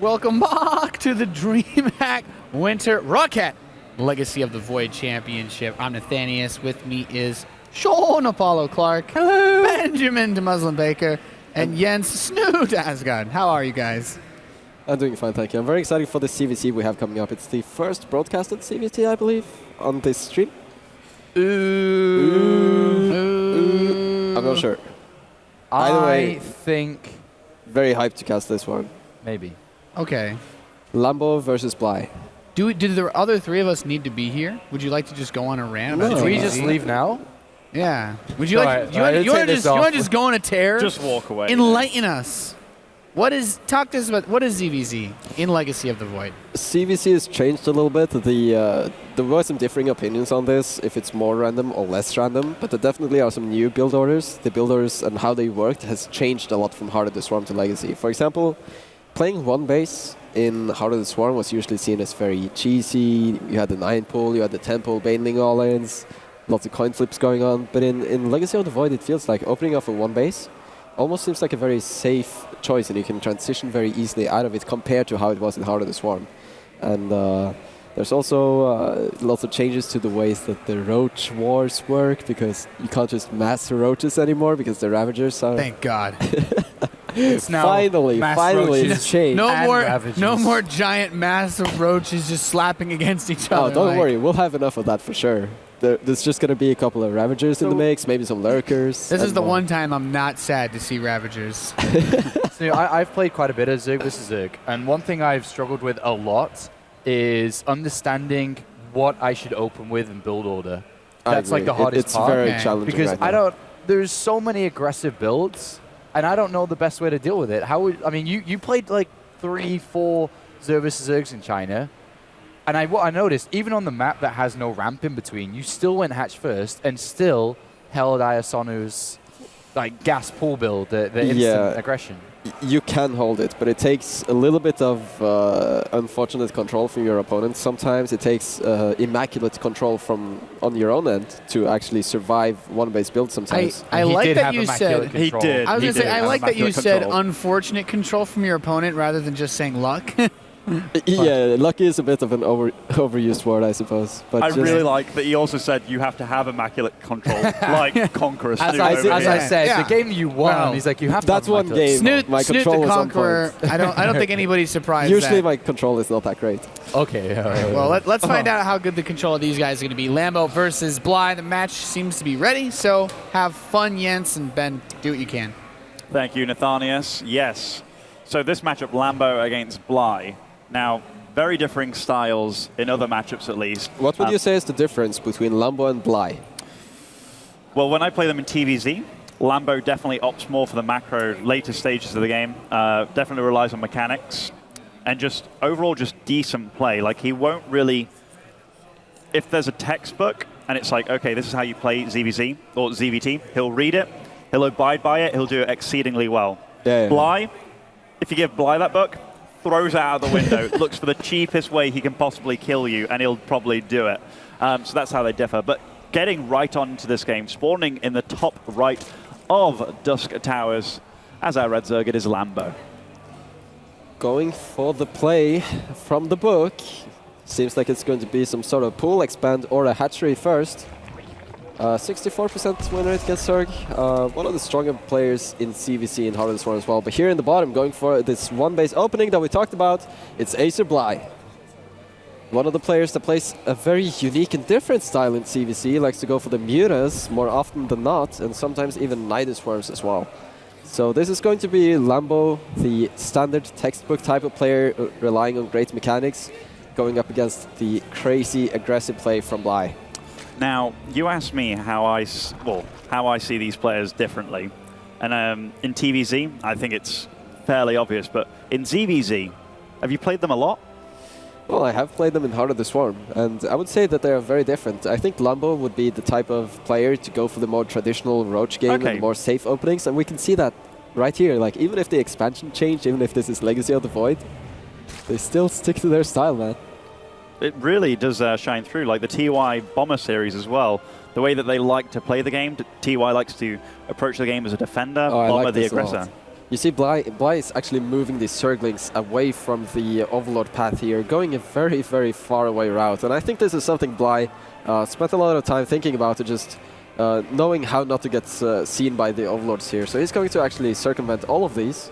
Welcome back to the DreamHack Winter ROCCAT Legacy of the Void Championship. I'm Nathanius. With me is Sean Apollo Clark, hello, Benjamin the Muslim Baker, and Jens Snoot Asgard. How are you guys? I'm doing fine, thank you. I'm very excited for the CVC we have coming up. It's the first broadcasted CVC, I believe, on this stream. Ooh. I'm not sure. Either way, I think very hyped to cast this one. maybe. Okay. Lambo versus Bly. Do the other three of us need to be here? Would you like to just go on a rant? No. about Should we CVC? just leave now? Yeah. Would you Alright, like? You want to just go on a tear? Just walk away. Enlighten us. Talk to us about what is ZvZ in Legacy of the Void? CVC has changed a little bit. There were some differing opinions on this, if it's more random or less random, but there definitely are some new build orders. The build orders and how they worked has changed a lot from Heart of the Swarm to Legacy. For example, playing one base in Heart of the Swarm was usually seen as very cheesy. You had the 9 pull, you had the 10 pull baneling all-ins, lots of coin flips going on. But in Legacy of the Void, it feels like opening up a one base almost seems like a very safe choice, and you can transition very easily out of it compared to how it was in Heart of the Swarm. And there's also lots of changes to the ways that the Roach Wars work, because you can't just mass the Roaches anymore because the Ravagers are... Thank God. It's now finally roaches. it's changed. No more giant massive roaches just slapping against each other. Oh, don't worry, we'll have enough of that for sure. There's just going to be a couple of Ravagers in the mix, maybe some Lurkers. This is the one time I'm not sad to see Ravagers. So I've played quite a bit of Zerg vs. Zerg, and one thing I've struggled with a lot is understanding what I should open with and build order. That's like the hardest part. It's very challenging because right now. there's so many aggressive builds, and I don't know the best way to deal with it. I mean, you played like 3-4 Zerg vs. Zergs in China. And what I noticed, even on the map that has no ramp in between, you still went hatch first and still held Ayasonu's like gas pull build, the instant aggression. You can hold it, but it takes a little bit of unfortunate control from your opponent. Sometimes it takes immaculate control on your own end to actually survive one-base build sometimes. I like that you said... He did. I was going to say, I like that you said control. unfortunate control from your opponent rather than just saying luck. Yeah, lucky is a bit of an overused word, I suppose. But I really like that he also said you have to have immaculate control, like Conqueror Snoot. As I said, Yeah. the game you won, Well, he's like, you have to that's have one game. Snoot My the control is on Conqueror. point. I don't think anybody's surprised. Usually that. my control is not that great. Okay. Well, let's find out how good the control of these guys is going to be. Lambo versus Bly. The match seems to be ready, so have fun, Jens, and Ben. Do what you can. Thank you, Nathanius. Yes. So this matchup, Lambo against Bly. Now, very differing styles in other matchups, at least. What would you say is the difference between Lambo and Bly? Well, when I play them in TVZ, Lambo definitely opts more for the macro later stages of the game. Definitely relies on mechanics. And just overall, just decent play. Like, he won't really... If there's a textbook, and it's like, okay, this is how you play ZvZ or ZvT, he'll read it, he'll abide by it, he'll do it exceedingly well. Yeah. Bly, if you give Bly that book, throws it out of the window, looks for the cheapest way he can possibly kill you, and he'll probably do it. So that's how they differ. But getting right on into this game, spawning in the top right of Dusk Towers, as our red Zerg, it is Lambo. Going for the play from the book. Seems like it's going to be some sort of pool expand or a hatchery first. 64% win rate against Zerg. One of the stronger players in CVC in Heart of the Swarm as well. But here in the bottom, going for this one base opening that we talked about, it's Acer Bly. One of the players that plays a very unique and different style in CVC, likes to go for the mutas more often than not, and sometimes even Nidus Swarms as well. So this is going to be Lambo, the standard textbook type of player, relying on great mechanics, going up against the crazy aggressive play from Bly. Now, you asked me how I see these players differently. And in TVZ, I think it's fairly obvious. But in ZvZ, have you played them a lot? Well, I have played them in Heart of the Swarm, and I would say that they are very different. I think Lambo would be the type of player to go for the more traditional Roach game and more safe openings, and we can see that right here. Like, even if the expansion changed, even if this is Legacy of the Void, they still stick to their style, man. It really does shine through, like the TY Bomber series as well. The way that they like to play the game, TY likes to approach the game as a defender, Bomber the aggressor. You see Bly is actually moving the Zerglings away from the Overlord path here, going a very, very far away route. And I think this is something Bly spent a lot of time thinking about, just knowing how not to get seen by the Overlords here. So he's going to actually circumvent all of these.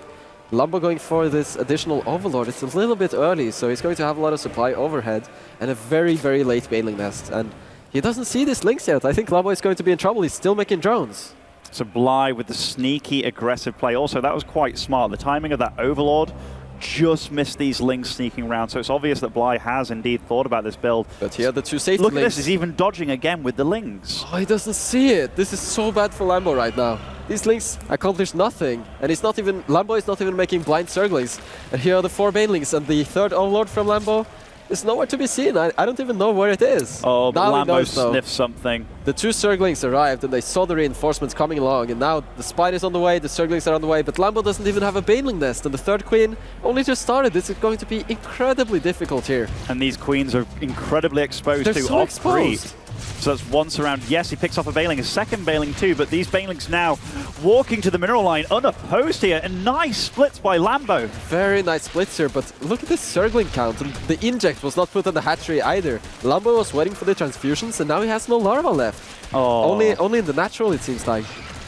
Lambo going for this additional Overlord. It's a little bit early, so he's going to have a lot of supply overhead and a very, very late Baneling Nest. And he doesn't see these links yet. I think Lambo is going to be in trouble. He's still making drones. So Bly with the sneaky, aggressive play. Also, that was quite smart. The timing of that Overlord just missed these links sneaking around. So it's obvious that Bly has indeed thought about this build. But here, the two safety Look links. at this, he's even dodging again with the links. Oh, he doesn't see it. This is so bad for Lambo right now. These links accomplish nothing. And he's not even, Lambo is not even making blind Zerglings. And here are the 4 Banelings, and the 3rd Overlord from Lambo is nowhere to be seen. I don't even know where it is. Oh, but now Lambo sniffed something. The 2 Zerglings arrived and they saw the reinforcements coming along, and now the Spine is on the way, the Zerglings are on the way, but Lambo doesn't even have a Baneling Nest, and the 3rd Queen only just started. This is going to be incredibly difficult here. And these Queens are incredibly exposed They're to so off-breed. exposed. So that's one surround. Yes, he picks off a Baneling, a second Baneling too, but these Banelings now walking to the mineral line unopposed here, and nice splits by Lambo. Very nice splits here, but look at this Zergling count, and the inject was not put on the hatchery either. Lambo was waiting for the transfusions, and now he has no larva left. Oh. Only in the natural, it seems like.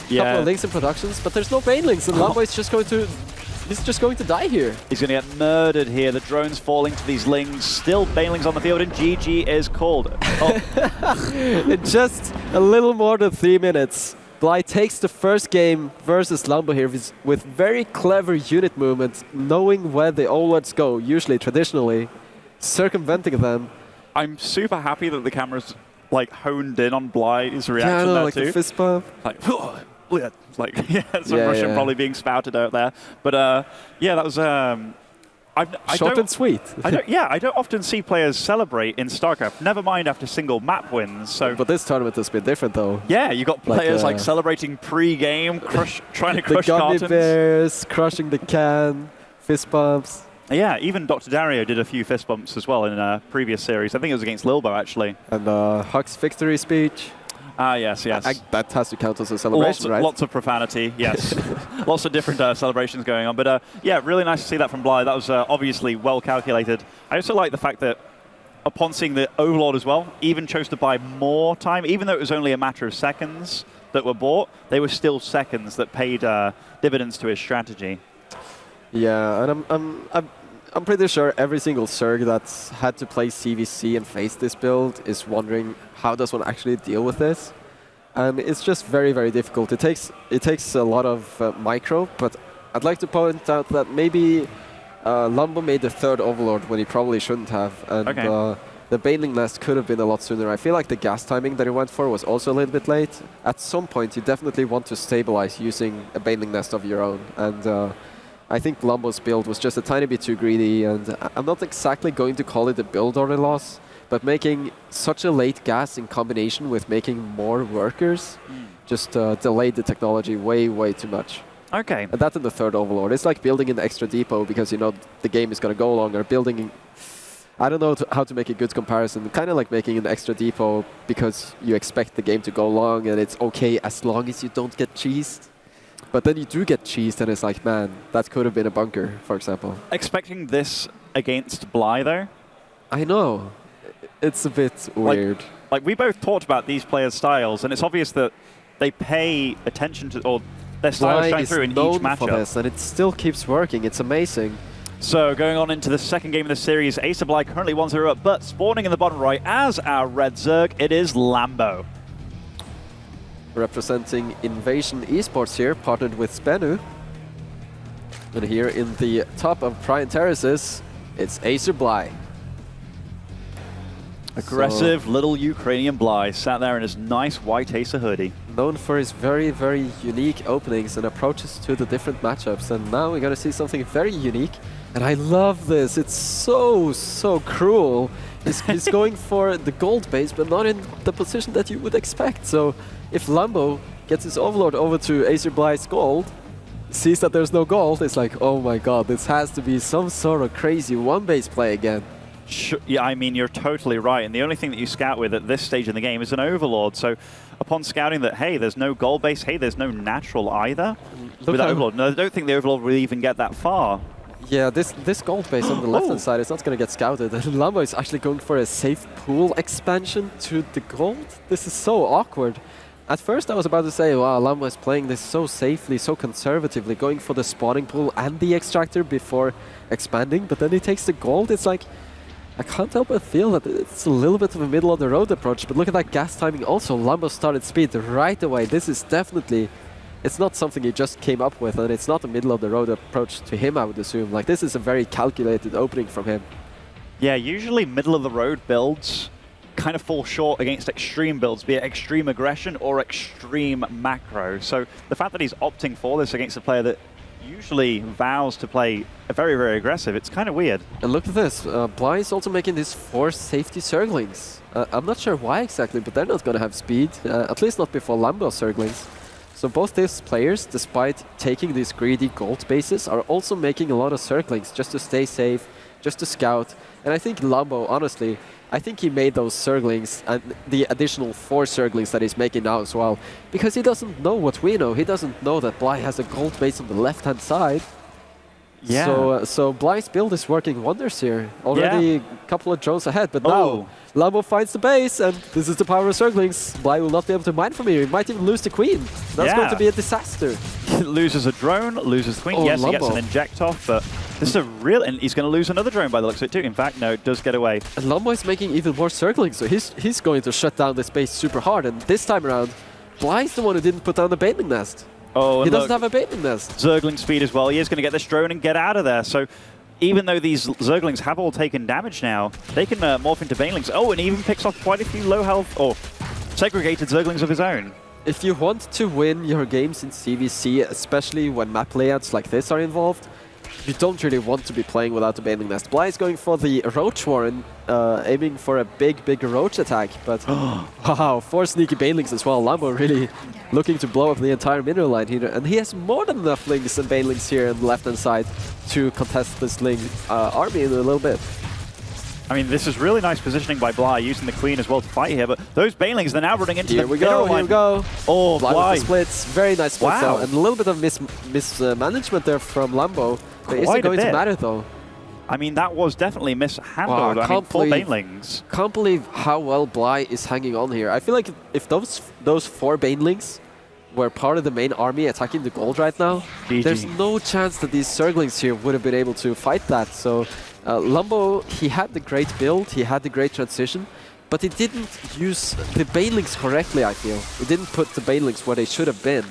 Yeah. Couple of links in productions, but there's no Banelings, and Lambo is just going to... He's just going to die here. He's going to get murdered here. The drone's falling to these lings. Still Banelings on the field, and GG is called. Oh. In just a little more than 3 minutes, Bly takes the first game versus Lambo here with very clever unit movement, knowing where the Overlords go, usually, traditionally, circumventing them. I'm super happy that the camera's like honed in on Bly's reaction Yeah, I know, there like too. the fist bump. Like, yeah, some Russian probably being spouted out there. But yeah, that was Short and sweet. I don't often see players celebrate in StarCraft. Never mind after single map wins. So, But this tournament has been different, though. yeah, you got players like celebrating pre-game, trying to The crush gummy cartons. bears, crushing the can, fist bumps. Yeah, even Dr. Dario did a few fist bumps as well in a previous series. I think it was against Lilbo actually. And Huck's victory speech. Ah, yes. That has to count as a celebration, right? Lots of profanity, yes. Lots of different celebrations going on. But yeah, really nice to see that from Bly. That was obviously well calculated. I also like the fact that upon seeing the Overlord as well, even chose to buy more time. Even though it was only a matter of seconds that were bought, they were still seconds that paid dividends to his strategy. Yeah, and I'm pretty sure every single Zerg that's had to play CVC and face this build is wondering how does one actually deal with this, and it's just very, very difficult. It takes a lot of micro, but I'd like to point out that maybe Lambo made the 3rd Overlord when he probably shouldn't have, and the Baneling Nest could have been a lot sooner. I feel like the gas timing that he went for was also a little bit late. At some point, you definitely want to stabilize using a Baneling Nest of your own, and I think Lambo's build was just a tiny bit too greedy, and I'm not exactly going to call it a build order loss, but making such a late gas in combination with making more workers just delayed the technology way, way too much. Okay. And that in the 3rd Overlord. It's like building an extra depot because you know the game is going to go longer. Building, I don't know how to make a good comparison, kind of like making an extra depot because you expect the game to go long and it's okay as long as you don't get cheesed. But then you do get cheesed and it's like, man, that could have been a bunker, for example. Expecting this against Bly, though? I know. It's a bit weird. Like we both talked about these players' styles, and it's obvious that they pay attention to, or their styles shine through in each matchup. For this, and it still keeps working. It's amazing. So going on into the second game of the series, Ace of Bly currently 1-0 up, but spawning in the bottom right as our red Zerg, it is Lambo. Representing Invasion Esports here, partnered with Spenu. And here in the top of Prime Terraces, it's Ace of Bly. Aggressive little Ukrainian Bly sat there in his nice white Acer hoodie. Known for his very, very unique openings and approaches to the different matchups. And now we're going to see something very unique. And I love this. It's so, so cruel. He's going for the gold base, but not in the position that you would expect. So if Lambo gets his Overlord over to Acer Bly's gold, sees that there's no gold, it's like, oh my god, this has to be some sort of crazy one-base play again. Yeah, I mean, you're totally right. And the only thing that you scout with at this stage in the game is an Overlord. So upon scouting that, hey, there's no gold base, hey, there's no natural either with that Overlord. No, I don't think the Overlord will even get that far. Yeah, this gold base on the left-hand side is not going to get scouted. Lambo is actually going for a safe pool expansion to the gold. This is so awkward. At first I was about to say, wow, Lambo is playing this so safely, so conservatively, going for the spawning pool and the extractor before expanding, but then he takes the gold. It's like, I can't help but feel that it's a little bit of a middle-of-the-road approach, but look at that gas timing also. Lambo started speed right away. This is definitely, it's not something he just came up with, and it's not a middle-of-the-road approach to him, I would assume. Like, this is a very calculated opening from him. Yeah, usually middle-of-the-road builds kind of fall short against extreme builds, be it extreme aggression or extreme macro. So the fact that he's opting for this against a player that usually vows to play very, very aggressive, it's kind of weird. And look at this, Bly is also making these 4 safety Zerglings. I'm not sure why exactly, but they're not going to have speed, at least not before Lambo Zerglings. So both these players, despite taking these greedy gold bases, are also making a lot of Zerglings just to stay safe, just to scout. And I think Lambo, honestly, I think he made those Zerglings and the additional 4 Zerglings that he's making now as well, because he doesn't know what we know. He doesn't know that Bly has a gold base on the left-hand side. Yeah. So Bly's build is working wonders here. Already a couple of drones ahead, but now Lambo finds the base, and this is the power of Zerglings. Bly will not be able to mine from here. He might even lose the queen. That's going to be a disaster. Loses a drone, loses the queen. Yes, Lambo. He gets an inject off, but this is a real... And he's going to lose another drone by the looks of it too. In fact, no, it does get away. And Lambo is making even more Zerglings, so he's going to shut down this base super hard. And this time around, Bly's the one who didn't put down the baitling nest. Oh, he doesn't have a baitling nest. Zergling speed as well. He is going to get this drone and get out of there. So even though these Zerglings have all taken damage now, they can morph into banelings. Oh, and he even picks off quite a few low health or segregated Zerglings of his own. If you want to win your games in CVC, especially when map layouts like this are involved, you don't really want to be playing without the Baneling Nest. Bly is going for the Roach Warren, aiming for a big Roach attack, but wow, 4 sneaky Banelings as well. Lambo really looking to blow up the entire mineral line here, and he has more than enough Lings and Banelings here on the left-hand side to contest this Ling army in a little bit. I mean, this is really nice positioning by Bly, using the Queen as well to fight here, but those Banelings, they're now running into the mineral line. Here we go. Oh, Bly with the splits. Very nice splits, wow. And a little bit of mismanagement there from Lambo. Is it going to matter, though? I mean, that was definitely mishandled. I mean, 4 Banelings. Can't believe how well Bly is hanging on here. I feel like if those 4 Banelings were part of the main army attacking the gold right now, there's no chance that these Zerglings here would have been able to fight that. So Lambo, he had the great build, he had the great transition, but he didn't use the Banelings correctly, I feel. He didn't put the Banelings where they should have been.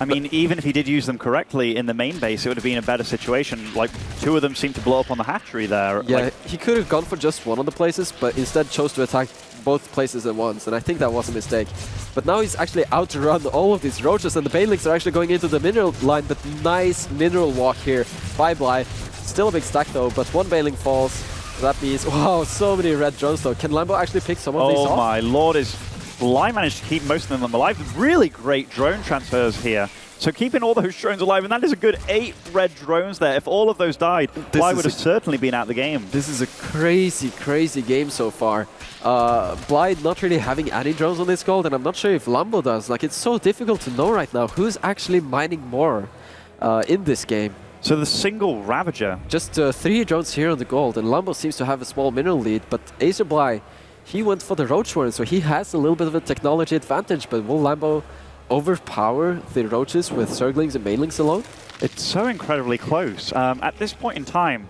I mean, even if he did use them correctly in the main base, it would have been a better situation. Like, 2 of them seemed to blow up on the hatchery there. Yeah, like, he could have gone for just one of the places, but instead chose to attack both places at once, and I think that was a mistake. But now he's actually outrun all of these roaches, and the Banelings are actually going into the mineral line, but nice mineral walk here by Bly. Still a big stack though, but 1 Baneling falls. That means, wow, so many red drones though. Can Lambo actually pick some of these off? Oh my lord, is Bly managed to keep most of them alive. Really great drone transfers here. So keeping all those drones alive, and that is a good 8 red drones there. If all of those died, Bly would have certainly been out of the game. This is a crazy game so far. Bly not really having any drones on this gold, and I'm not sure if Lambo does. Like, it's so difficult to know right now who's actually mining more in this game. So the single Ravager. Just 3 drones here on the gold, and Lambo seems to have a small mineral lead, but Acer Bly, he went for the Roach Warren, so he has a little bit of a technology advantage, but will Lambo overpower the Roaches with Zerglings and Banelings alone? It's so incredibly close. At this point in time,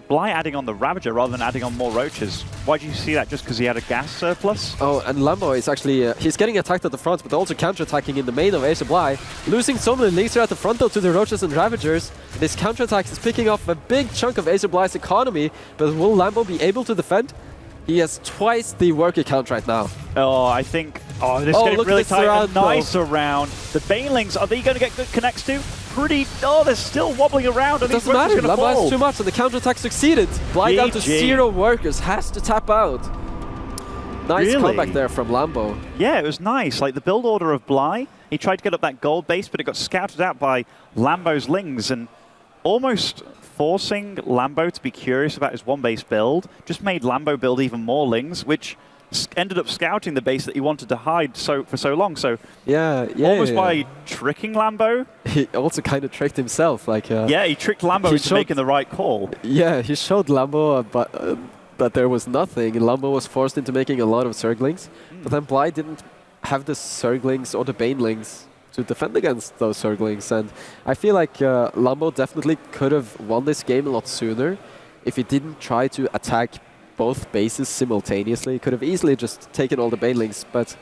Bly adding on the Ravager rather than adding on more Roaches. Why do you see that? Just because he had a gas surplus? Oh, and Lambo is actually, he's getting attacked at the front, but also counter-attacking in the main of Acer Bly. Losing so many links here at the front though to the Roaches and Ravagers. This counter-attack is picking off a big chunk of Acer Bly's economy, but will Lambo be able to defend? He has twice the worker count right now. Oh, I think... Oh, this is getting really tight. Surround, nice around. The Banelings, are they going to get good connects to? Pretty... Oh, they're still wobbling around. It doesn't matter. Lambo has too much, and the counterattack succeeded. Bly down to 0 workers, has to tap out. Nice comeback there from Lambo. Yeah, it was nice. Like, the build order of Bly, he tried to get up that gold base, but it got scouted out by Lambo's Lings, and almost forcing Lambo to be curious about his one-base build just made Lambo build even more lings, which ended up scouting the base that he wanted to hide for so long. So almost by tricking Lambo, he also kind of tricked himself. Like he tricked Lambo into making the right call. Yeah, he showed Lambo that there was nothing. Lambo was forced into making a lot of Zerglings, but then Bly didn't have the Zerglings or the Banelings to defend against those Zerglings. And I feel like Lambo definitely could have won this game a lot sooner if he didn't try to attack both bases simultaneously. He could have easily just taken all the Banelings, but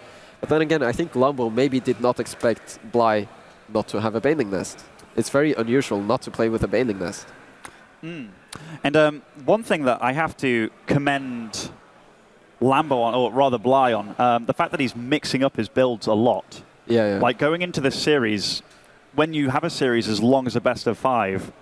then again, I think Lambo maybe did not expect Bly not to have a Baneling nest. It's very unusual not to play with a Baneling nest. And one thing that I have to commend Lambo on, or rather Bly on, the fact that he's mixing up his builds a lot. Yeah. Like going into this series, when you have a series as long as a best of 5,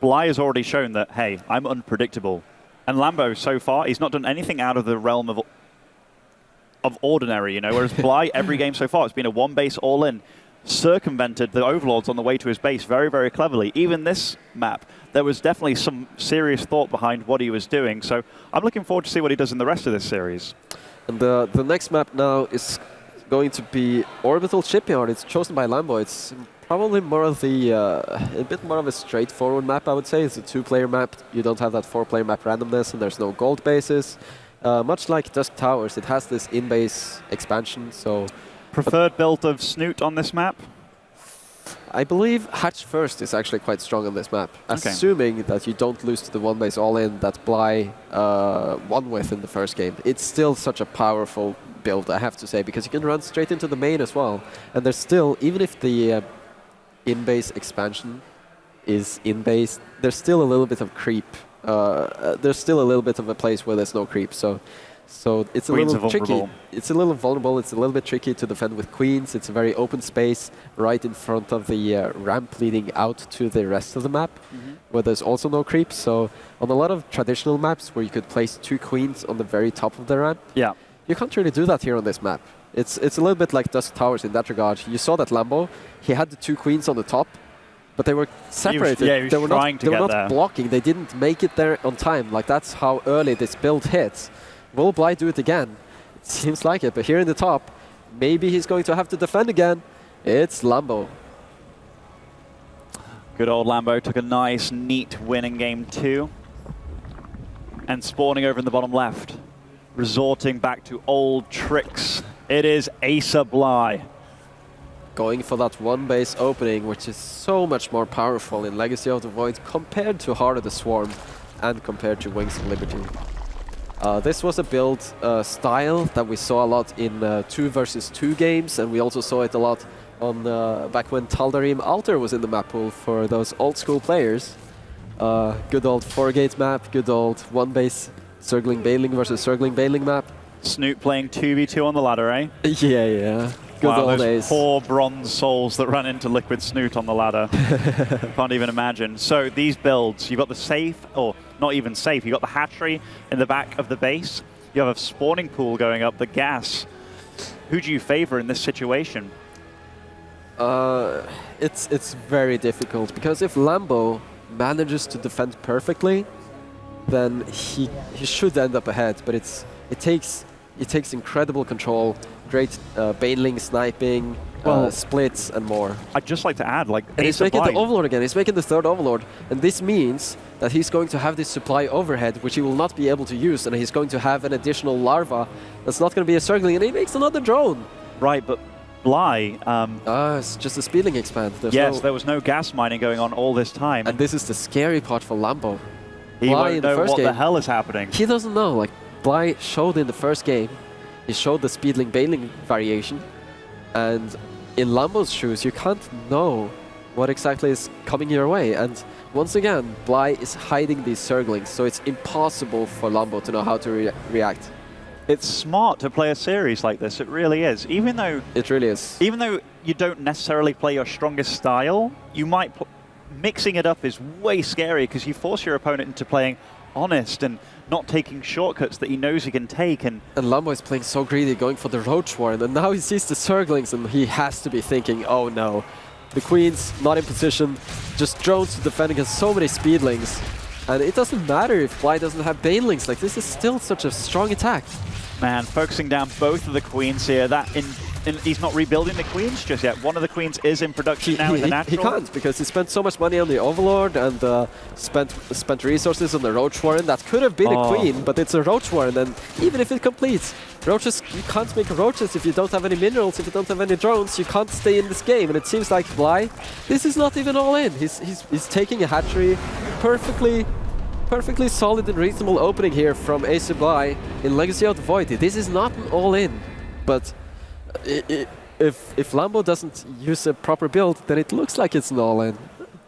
Bly has already shown that, hey, I'm unpredictable. And Lambo, so far, he's not done anything out of the realm of ordinary, you know, whereas Bly, every game so far, it's been a one-base all-in, circumvented the Overlords on the way to his base very, very cleverly. Even this map, there was definitely some serious thought behind what he was doing. So I'm looking forward to see what he does in the rest of this series. And the next map now is going to be Orbital Shipyard. It's chosen by Lambo. It's probably more of the a bit more of a straightforward map, I would say. It's a 2-player map. You don't have that 4-player map randomness, and there's no gold bases. Much like Dusk Towers, it has this in-base expansion. So preferred build of Snoot on this map? I believe Hatch First is actually quite strong on this map, okay, assuming that you don't lose to the one-base all-in that Bly won with in the first game. It's still such a powerful build, I have to say, because you can run straight into the main as well. And there's still, even if the in-base expansion is in-base, there's still a little bit of creep. There's still a little bit of a place where there's no creep, so it's a little tricky. It's a little vulnerable. It's a little bit tricky to defend with queens. It's a very open space right in front of the ramp leading out to the rest of the map, where there's also no creep. So on a lot of traditional maps where you could place 2 queens on the very top of the ramp, you can't really do that here on this map. It's a little bit like Dusk Towers in that regard. You saw that Lambo, he had the 2 queens on the top, but they were separated. He was trying to they were get not blocking. They didn't make it there on time. Like, that's how early this build hits. Will Bly do it again? It seems like it, but here in the top, maybe he's going to have to defend again. It's Lambo. Good old Lambo took a nice, neat win in game 2. And spawning over in the bottom left, resorting back to old tricks. It is Asa Bly. Going for that one-base opening, which is so much more powerful in Legacy of the Void compared to Heart of the Swarm and compared to Wings of Liberty. This was a build style that we saw a lot in 2 versus 2 games, and we also saw it a lot on back when Tal'Darim Altar was in the map pool for those old-school players. Good old 4-gate map, good old one-base Zergling Baneling versus Zergling Baneling map. Snoot playing 2v2 on the ladder, eh? Yeah. Good wow, old those days. poor bronze souls that ran into Liquid Snoot on the ladder. Can't even imagine. So these builds, you've got the safe, or not even safe, you've got the hatchery in the back of the base. You have a spawning pool going up, the gas. Who do you favor in this situation? It's very difficult, because if Lambo manages to defend perfectly, then he should end up ahead, but it takes incredible control, great Baneling sniping, splits and more. I'd just like to add, like, and he's making the Overlord again. He's making the 3rd Overlord, and this means that he's going to have this supply overhead, which he will not be able to use, and he's going to have an additional larva that's not going to be a Zergling, and he makes another drone. Right, but Bly... it's just a speedling expand. There was no gas mining going on all this time. And this is the scary part for Lambo. He won't know what the hell is happening. He doesn't know. Like, Bly showed in the first game, he showed the Speedling Baneling variation, and in Lambo's shoes, you can't know what exactly is coming your way. And once again, Bly is hiding these Zerglings, so it's impossible for Lambo to know how to react. It's smart to play a series like this, it really is. Even though you don't necessarily play your strongest style, you might mixing it up is way scary because you force your opponent into playing honest and not taking shortcuts that he knows he can take. And Lambo is playing so greedy, going for the Roach Warren, and now he sees the Zerglings and he has to be thinking, oh no, The Queen's not in position, just drones to defend against so many speedlings. And it doesn't matter if Bly doesn't have banelings, like this is still such a strong attack. Man, focusing down both of the Queens here. He's not rebuilding the Queens just yet. One of the Queens is in production now in the natural. He can't, because he spent so much money on the Overlord and spent resources on the Roach Warren. That could have been a Queen, but it's a Roach Warren, and even if it completes, Roaches, you can't make Roaches if you don't have any minerals, if you don't have any drones, you can't stay in this game. And it seems like Bly, this is not even all in. He's taking a hatchery, perfectly solid and reasonable opening here from AC Bly in Legacy of the Void. This is not an all-in, but if Lambo doesn't use a proper build, then it looks like it's an all-in.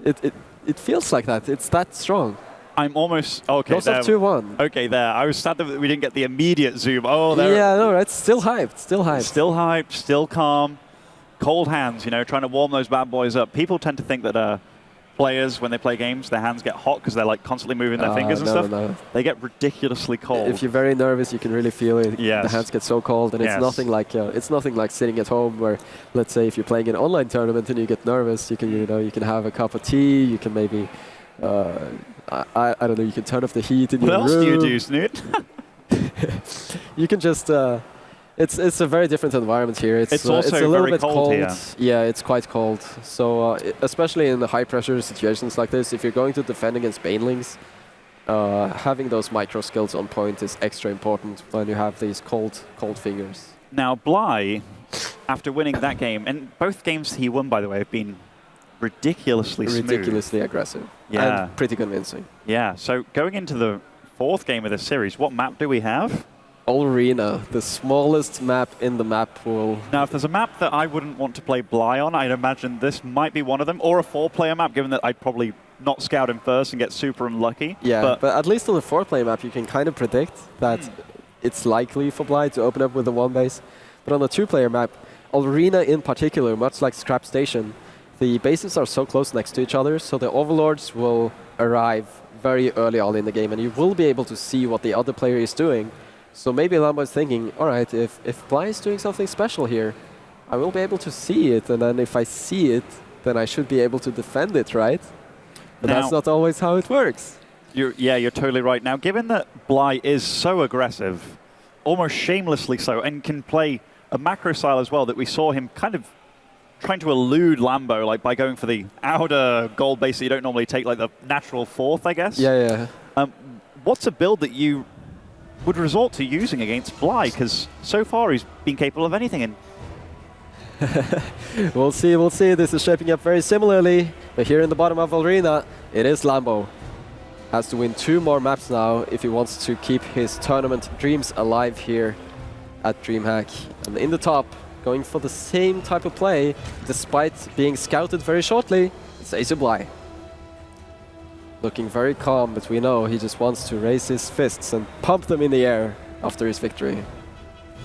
It feels like that. It's that strong. I'm almost okay. Goes up 2-1. Okay, there. I was sad that we didn't get the immediate zoom. Oh, there. Yeah, no, right. Still hyped. Still hyped. Still hyped. Still calm. Cold hands. You know, trying to warm those bad boys up. People tend to think that players, when they play games, their hands get hot because they're like constantly moving their fingers and stuff. No. They get ridiculously cold. If you're very nervous, you can really feel it. Yes. The hands get so cold, and it's nothing like sitting at home where, let's say, if you're playing an online tournament and you get nervous, you can have a cup of tea. You can maybe, I don't know, you can turn off the heat in your room. What else do you do, Snoot? You can just. It's a very different environment here. It's also it's a little very bit cold here. Yeah, it's quite cold. So especially in the high pressure situations like this, if you're going to defend against banelings, having those micro skills on point is extra important when you have these cold fingers. Now Bly, after winning that game, and both games he won, by the way, have been ridiculously smooth. Ridiculously aggressive. Yeah. And pretty convincing. Yeah. So going into the fourth game of this series, what map do we have? Arena, the smallest map in the map pool. Now, if there's a map that I wouldn't want to play Bly on, I'd imagine this might be one of them, or a 4-player map, given that I'd probably not scout him first and get super unlucky. Yeah, but at least on the 4-player map, you can kind of predict that it's likely for Bly to open up with a 1-base. But on the 2-player map, Arena in particular, much like Scrap Station, the bases are so close next to each other, so the Overlords will arrive very early on in the game, and you will be able to see what the other player is doing. So maybe Lambo is thinking, all right, if Bly is doing something special here, I will be able to see it, and then if I see it, then I should be able to defend it, right? But now, that's not always how it works. You're totally right. Now, given that Bly is so aggressive, almost shamelessly so, and can play a macro style as well, that we saw him kind of trying to elude Lambo, like by going for the outer gold base that you don't normally take, like the natural fourth, I guess. Yeah. What's a build that you would resort to using against Bly? Because so far he's been capable of anything. And we'll see. This is shaping up very similarly. But here in the bottom of Arena, it is Lambo. Has to win 2 more maps now if he wants to keep his tournament dreams alive here at DreamHack. And in the top, going for the same type of play, despite being scouted very shortly, it's AC Bly. Looking very calm, but we know he just wants to raise his fists and pump them in the air after his victory.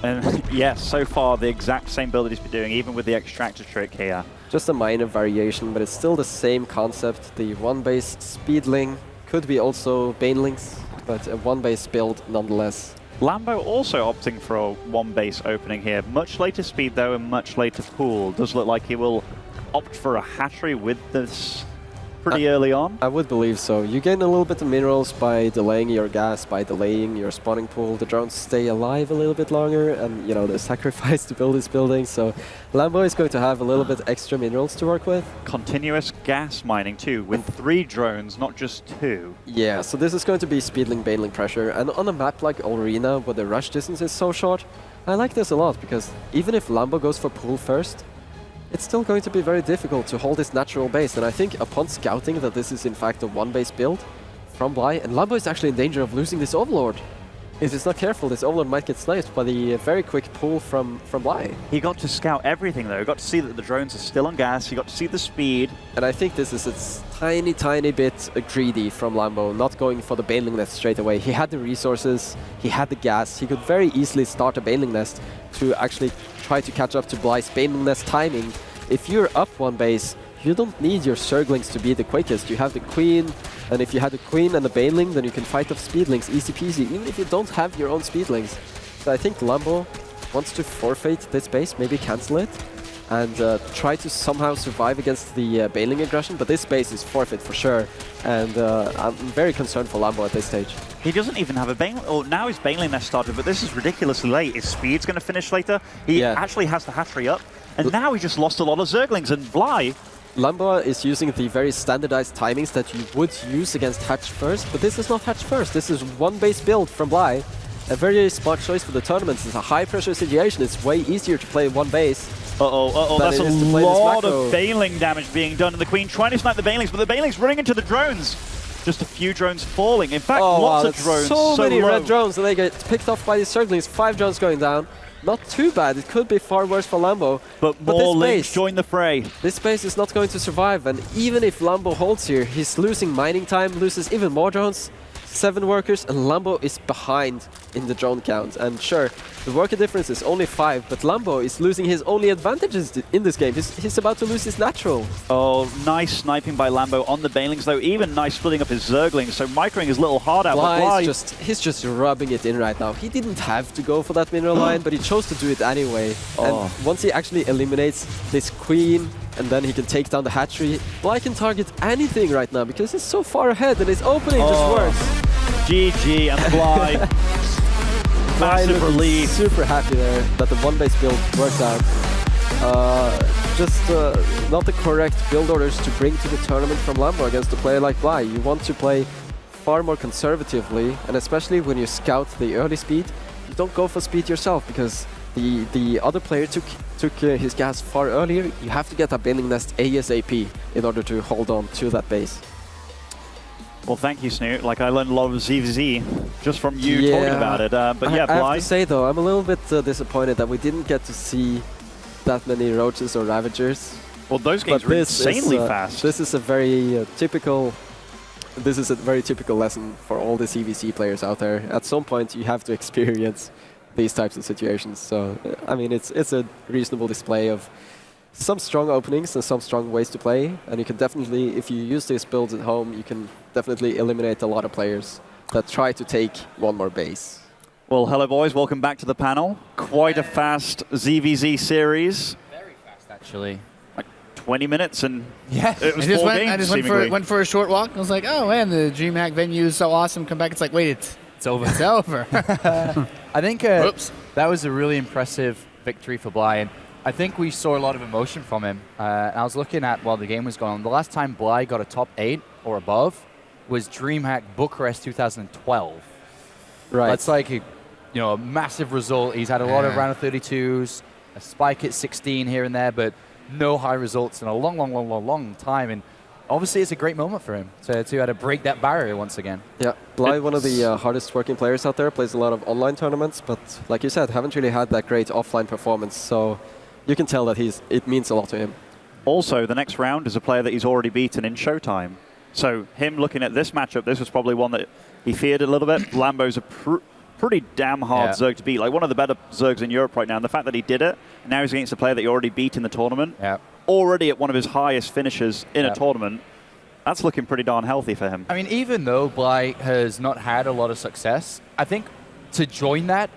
And yes, so far the exact same build that he's been doing, even with the extractor trick here. Just a minor variation, but it's still the same concept. The 1-base Speedling could be also Banelings, but a 1-base build nonetheless. Lambo also opting for a 1-base opening here. Much later speed though, and much later pool. Does look like he will opt for a hatchery with this pretty early on. I would believe so. You gain a little bit of minerals by delaying your gas, by delaying your spawning pool. The drones stay alive a little bit longer, and they're sacrificed to build this building. So Lambo is going to have a little bit extra minerals to work with. Continuous gas mining too, with 3 drones, not just 2. Yeah, so this is going to be Speedling, Baneling pressure. And on a map like Arena, where the rush distance is so short, I like this a lot, because even if Lambo goes for pool first, it's still going to be very difficult to hold this natural base. And I think upon scouting that this is in fact a 1-base build from Bly, and Lambo is actually in danger of losing this Overlord. If he's not careful, this Overlord might get sniped by the very quick pull from Bly. He got to scout everything though. He got to see that the drones are still on gas. He got to see the speed. And I think this is a tiny bit greedy from Lambo, not going for the Baneling Nest straight away. He had the resources, he had the gas, he could very easily start a Baneling Nest to actually try to catch up to Bly's Baneling Nest timing. If you're up 1 base, you don't need your Zerglings to be the quickest. You have the Queen, and if you had the Queen and the Baneling, then you can fight off Speedlings easy peasy, even if you don't have your own Speedlings. So I think Lambo wants to forfeit this base, maybe cancel it, and try to somehow survive against the bailing aggression, but this base is forfeit for sure, and I'm very concerned for Lambo at this stage. He doesn't even have a bailing. Oh, now his bailing nest started, but this is ridiculously late. His speed's going to finish later. He actually has the hatchery up, and now he just lost a lot of Zerglings, and Bly. Lambo is using the very standardized timings that you would use against Hatch first, but this is not Hatch first. This is one base build from Bly. A very smart choice for the tournaments. It's a high-pressure situation. It's way easier to play one base. That's a lot of bailing damage being done. And the Queen trying to snipe the bailings, but the bailings running into the drones. Just a few drones falling. In fact, lots of drones. So many low. red drones, and they get picked off by the Zerglings. 5 drones going down. Not too bad. It could be far worse for Lambo. But more Lynx join the fray. This base is not going to survive, and even if Lambo holds here, he's losing mining time, loses even more drones. 7 workers, and Lambo is behind in the drone count. And sure, the worker difference is only 5, but Lambo is losing his only advantages in this game. He's about to lose his natural. Oh, nice sniping by Lambo on the bailings, though. Even nice splitting up his Zerglings, so microing his little hard out. He's just rubbing it in right now. He didn't have to go for that mineral line, but he chose to do it anyway. And once he actually eliminates this Queen, and then he can take down the hatchery, Bly can target anything right now because he's so far ahead and his opening just works. GG and Bly. Massive relief. Super happy there that the one base build worked out. Just not the correct build orders to bring to the tournament from Lambo against a player like Bly. You want to play far more conservatively, and especially when you scout the early speed, you don't go for speed yourself because the other player took his gas far earlier. You have to get a bailing nest ASAP in order to hold on to that base. Well, thank you, Snoot. Like, I learned a lot of ZvZ just from you talking about it. But yeah, I Bly. have to say, though, I'm a little bit disappointed that we didn't get to see that many Roaches or Ravagers. Well, those games were insanely fast. This is a very typical lesson for all the CVC players out there. At some point, you have to experience these types of situations. So, I mean, it's a reasonable display of some strong openings and some strong ways to play, and you can definitely, if you use these builds at home, you can definitely eliminate a lot of players that try to take one more base. Well, hello boys, welcome back to the panel. Quite a fast ZvZ series. Very fast, actually. Like 20 minutes and it was 4 games, I just went for a short walk. I was like, oh man, the DreamHack venue is so awesome. Come back, it's like, wait, it's over. It's over. I think that was a really impressive victory for Bly, and I think we saw a lot of emotion from him. I was looking at while the game was going on. The last time Bly got a top 8 or above was DreamHack Bucharest 2012. Right. That's like a massive result. He's had a lot of round of 32s, a spike at 16 here and there, but no high results in a long time. And obviously, it's a great moment for him to break that barrier once again. Yeah, Bly, one of the hardest working players out there, plays a lot of online tournaments, but like you said, haven't really had that great offline performance. So you can tell that it means a lot to him. Also, the next round is a player that he's already beaten in Showtime. So him looking at this matchup, this was probably one that he feared a little bit. Lambo's a pretty damn hard Zerg to beat, like one of the better Zergs in Europe right now. And the fact that he did it, and now he's against a player that he already beat in the tournament, already at one of his highest finishes in a tournament, that's looking pretty darn healthy for him. I mean, even though Bly has not had a lot of success, I think to join that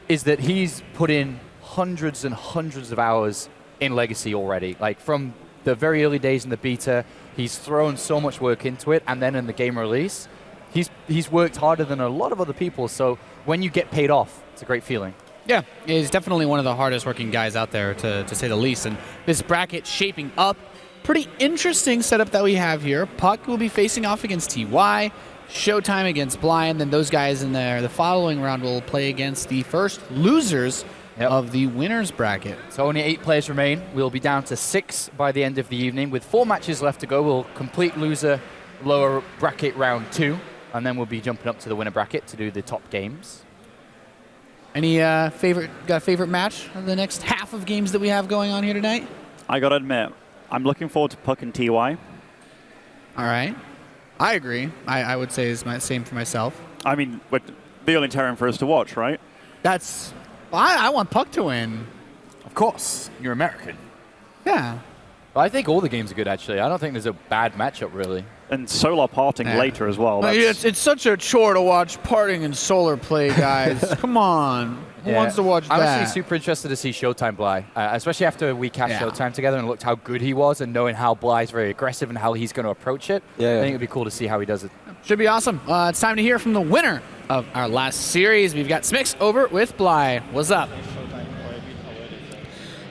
is that he's put in hundreds and hundreds of hours in Legacy already. Like from the very early days in the beta, he's thrown so much work into it, and then in the game release, he's worked harder than a lot of other people. So when you get paid off, it's a great feeling. Yeah, he's definitely one of the hardest working guys out there, to say the least. And this bracket shaping up, pretty interesting setup that we have here. Puck will be facing off against TY, Showtime against Bly, and then those guys in there, the following round will play against the first losers of the winners bracket. So only 8 players remain. We'll be down to 6 by the end of the evening. With 4 matches left to go, we'll complete loser lower bracket round 2, and then we'll be jumping up to the winner bracket to do the top games. Any favorite match of the next half of games that we have going on here tonight? I gotta admit, I'm looking forward to Puck and TY. All right. I agree. I would say is my same for myself. I mean, the only Terran for us to watch, right? That's... I want Puck to win. Of course. You're American. Yeah. But I think all the games are good, actually. I don't think there's a bad matchup, really. And Solar parting later as well. It's such a chore to watch parting and Solar play, guys. Come on. Who wants to watch I'm that? actually super interested to see Showtime Bly, especially after we catch Yeah. Showtime together and looked how good he was, and knowing how Bly's very aggressive and how he's going to approach it. Yeah, yeah. I think it'd be cool to see how he does it. Should be awesome. It's time to hear from the winner of our last series. We've got Smix over with Bly. What's up?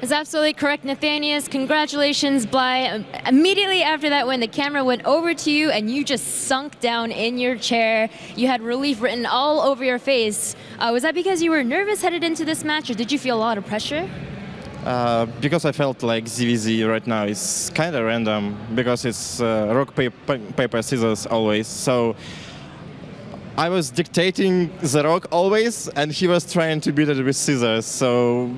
That's absolutely correct, Nathanius. Congratulations, Bly. Immediately after that win, the camera went over to you and you just sunk down in your chair. You had relief written all over your face. Was that because you were nervous headed into this match, or did you feel a lot of pressure? Because I felt like ZvZ right now is kind of random, because it's rock, paper, scissors always. So I was dictating the rock always, and he was trying to beat it with scissors. So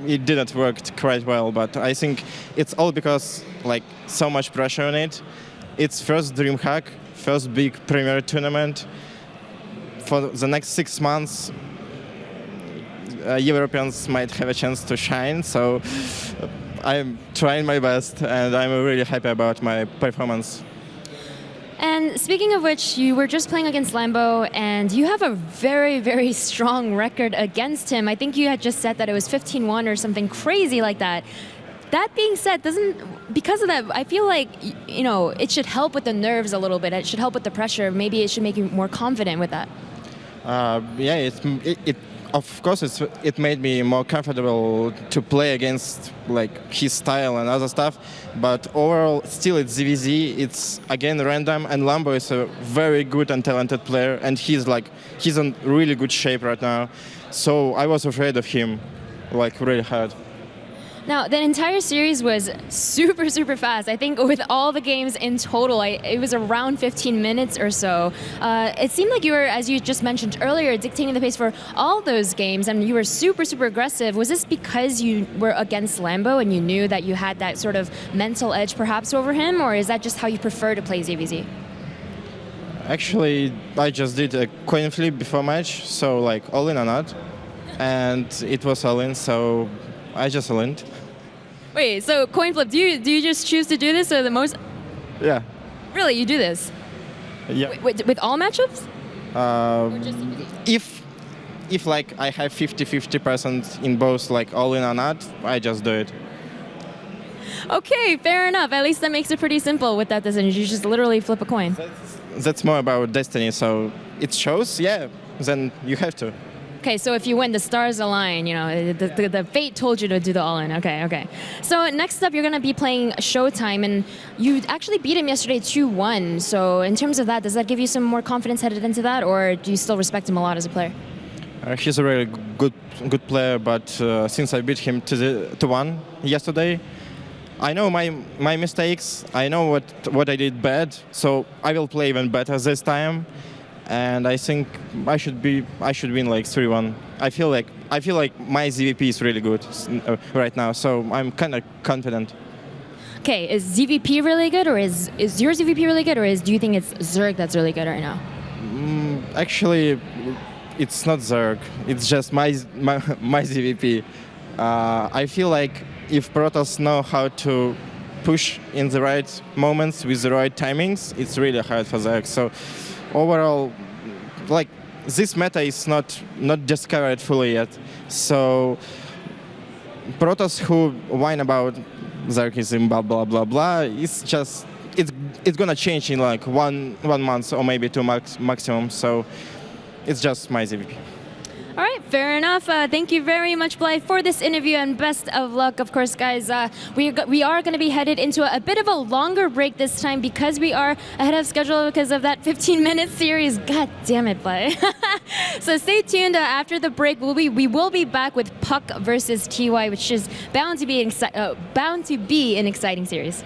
it didn't work quite well, but I think it's all because like so much pressure on it. It's first DreamHack, first big premier tournament. For the next 6 months, Europeans might have a chance to shine, so I'm trying my best, and I'm really happy about my performance. And speaking of which, you were just playing against Lambo, and you have a very, very strong record against him. I think you had just said that it was 15-1 or something crazy like that. That being said, because of that, I feel like, you know, it should help with the nerves a little bit. It should help with the pressure. Maybe it should make you more confident with that. Yeah, of course it made me more comfortable to play against like his style and other stuff, but overall still it's ZvZ. It's again random, and Lambo is a very good and talented player, and he's in really good shape right now. So I was afraid of him, like really hard. Now, the entire series was super, super fast. I think with all the games in total, it was around 15 minutes or so. It seemed like you were, as you just mentioned earlier, dictating the pace for all those games, and you were super, super aggressive. Was this because you were against Lambo and you knew that you had that sort of mental edge perhaps over him, or is that just how you prefer to play ZvZ? Actually, I just did a coin flip before match, so like all in or not, and it was all in, so I just all in. Wait, so coin flip, do you just choose to do this, or the most? Yeah. Really, you do this? Yeah. With all matchups? Or just ZvZ? If like I have 50% in both, like all in or not, I just do it. Okay, fair enough. At least that makes it pretty simple with that decision. You just literally flip a coin. That's more about destiny, so it shows, yeah, then you have to. Okay, so if you win, the stars align, you know, the fate told you to do the all-in. Okay. So next up, you're going to be playing Showtime, and you actually beat him yesterday 2-1. So in terms of that, does that give you some more confidence headed into that, or do you still respect him a lot as a player? He's a really good player, but since I beat him to 1 yesterday, I know my mistakes. I know what I did bad, so I will play even better this time. And I think I should win like 3-1. I feel like my ZVP is really good right now, so I'm kind of confident. Okay, is ZVP really good, or is your ZVP really good, or do you think it's Zerg that's really good right now? Actually, it's not Zerg. It's just my ZVP. I feel like if Protoss know how to push in the right moments with the right timings, it's really hard for Zerg. So overall, like this meta is not discovered fully yet. So Protoss who whine about Zergism, blah blah blah blah, it's gonna change in like one month or maybe 2 maximum. So it's just my ZVP. All right, fair enough. Thank you very much, Bly, for this interview, and best of luck. Of course, guys, we are going to be headed into a bit of a longer break this time because we are ahead of schedule because of that 15-minute series. God damn it, Bly. So stay tuned. After the break, we will be back with Puck versus TY, which is bound to be an exciting series.